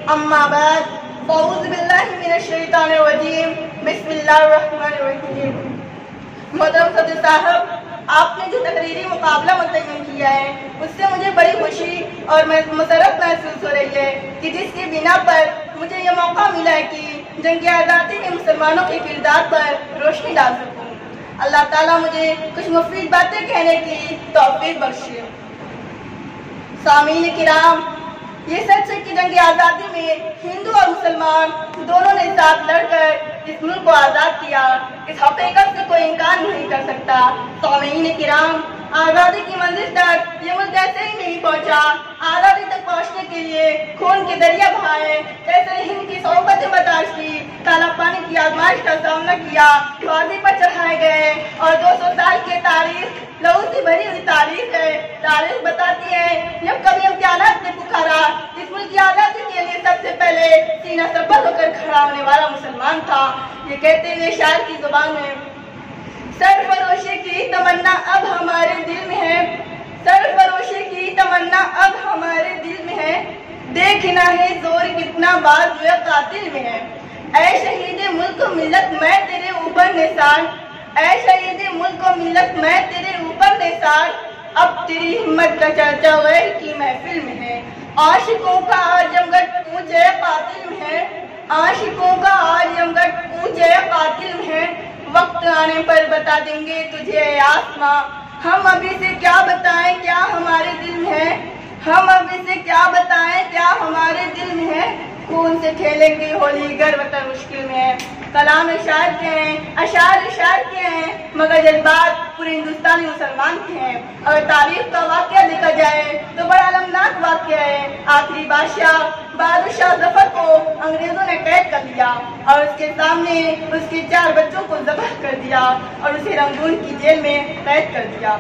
अम्मा बाद फ़ौज़ बिल्लाहि मिनश शैतानिर रजीम बिस्मिल्लाहिर्रहमानिर्रहीम। मोहतरम सदर साहब, आपने जो तकरीरी मुकाबला मुतय्यन किया है उससे मुझे बड़ी खुशी और मसरत महसूस हो रही है कि जिसकी बिना पर मुझे ये मौका मिला है कि जंग आज़ादी में मुसलमानों के किरदार पर रोशनी डाल सकूं। अल्लाह ताला मुझे कुछ मुफीद बातें कहने की तौफीक बख्शे। सामीन किराम, ये सच है कि जंग आज़ादी में हिंदू और मुसलमान दोनों ने साथ लड़कर इस मुल्क को आज़ाद किया। इस हकीकत से कोई इनकार नहीं कर सकता। सामीन किराम, आज़ादी की मंजिल तक ये मुल्क ऐसे ही नहीं पहुंचा। आज़ादी तक पहुंचने के लिए खून के दरिया बहाए, कैसे हिंद की सोहबतें बर्दाश्त की, काला पानी की आजमाइश का सामना किया, फांसी पर चढ़ाए गए और 200 साल की तारीख लहू से भरी हुई तारीख है। तारीख बताती है जब कभी इम्तिहानात ने पुकारा, इस मुल्क की आज़ादी के लिए सबसे पहले सीना सबल होकर खड़ा होने वाला मुसलमान था। ये कहते हुए शायर की जुबान में, सरफरोशी की तमन्ना अब हमारे दिल में है, सरफरोशी की तमन्ना अब हमारे दिल में है, देखना है जोर कितना बाज़ कातिल में है। ऐ शहीद मुल्क मिल्लत मैं तेरे ऊपर निशान, ऐ शहीद मुल्क मिल्लत मैं तेरे ऊपर निशान, अब तेरी हिम्मत का चर्चा गैर की महफिल में है। आशिकों का आजमगढ़ ऊंचे कातिल में है, आशिकों का आजमगढ़ ऊंचे कातिल में है, वक्त आने पर बता देंगे तुझे आसमां। हम अभी से क्या बताएं क्या हमारे दिल में है, हम अभी से क्या बताएं क्या हमारे दिल में है, खून से खेलेंगे होली गर वतन मुश्किल में है। कलाम शायर के हैं, अशार शायर के हैं, मगर जज्बात पूरे हिंदुस्तानी मुसलमान के हैं। अगर तारीख का वाकया देखा जाए तो बड़ा अलमनाक वाकया है। आखिरी बादशाह बहादुर शाह जफर को अंग्रेजों ने कैद कर लिया और उसके सामने उसके 4 बच्चों को ज़ब्ह कर दिया और उसे रंगून की जेल में कैद कर दिया।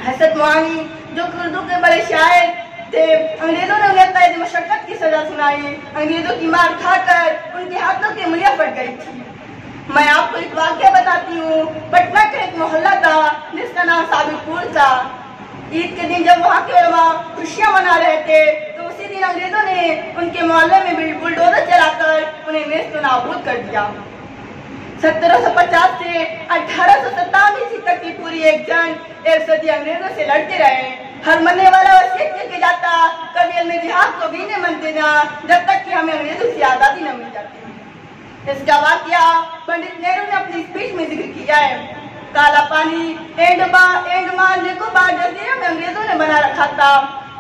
हसरत मोहानी जो उर्दू के बड़े शायर थे, अंग्रेजों ने उन्हें कैद मशक्कत की सजा सुनाई। अंग्रेजों की मार खाकर उनके हाथों की उंगलियां फट गई थी। मैं आपको एक वाकया बताती हूँ। पटना का एक मोहल्ला था जिसका नाम साबिरपुर था। ईद के दिन जब वहाँ के उलमा खुशियाँ मना रहे थे तो उसी दिन अंग्रेजों ने उनके मोहल्ले में बुलडोजर चलाकर उन्हें नेस्त नाबूद कर दिया। 1750 से 1857 ईस्वी तक की पूरी एक जंग 1 सदी अंग्रेजों से लड़ते रहे। हर मरने वाला वसीयत करके जाता, कभी में जिहाद को भी नहीं मन देना जब तक कि हमें अंग्रेजों से आज़ादी न मिल जाती। इसका वाकया पंडित नेहरू ने अपनी स्पीच में जिक्र किया है। काला पानी एंडमान निकोबार जजीरे में अंग्रेजों ने बना रखा था।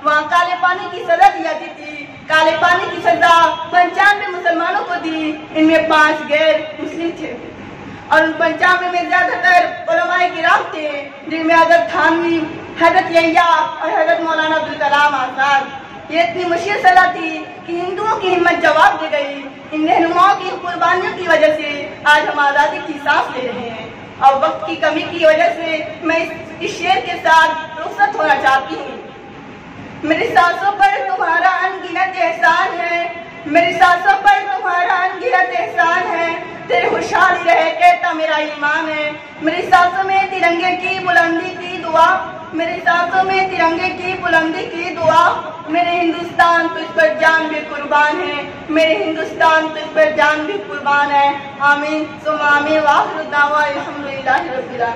वहाँ काले पानी की सजा दी जाती थी। काले पानी की सजा 95 मुसलमानों को दी, इनमें 5 गैर मुस्लिम थे और उन 95 में ज्यादातर उलमाए किराम थे, जिनमें हजरत थानवी, हजरत यहिया और हजरत मौलाना अब्दुल कलाम आजाद। ये इतनी मुश्किल सजा थी कि हिंदुओं की हिम्मत जवाब दे गई। इन रहनुमाओं की कुर्बानियों की वजह से आज हम आज़ादी की सांस ले रहे हैं और वक्त की कमी की वजह से मैं इस शेर के साथ रुखसत होना चाहती हूँ। मेरी सांसों पर तुम्हारा अनगिनत एहसान है, मेरी सांसों पर तुम्हारा अनगिनत एहसान है, तेरे खुशहाली रहे कहता मेरा ईमान है। मेरी सांसों में तिरंगे की बुलंदी की दुआ, मेरी सांसों में तिरंगे की बुलंदी की दुआ, मेरे हिंदुस्तान तुझ पर जान भी कुर्बान है, मेरे हिंदुस्तान तुझ पर जान भी कुर्बान है। आमीन सुम्मा आमीन व आखिर दावा अल्हम्दुलिल्लाहि रब्बिल आलमीन।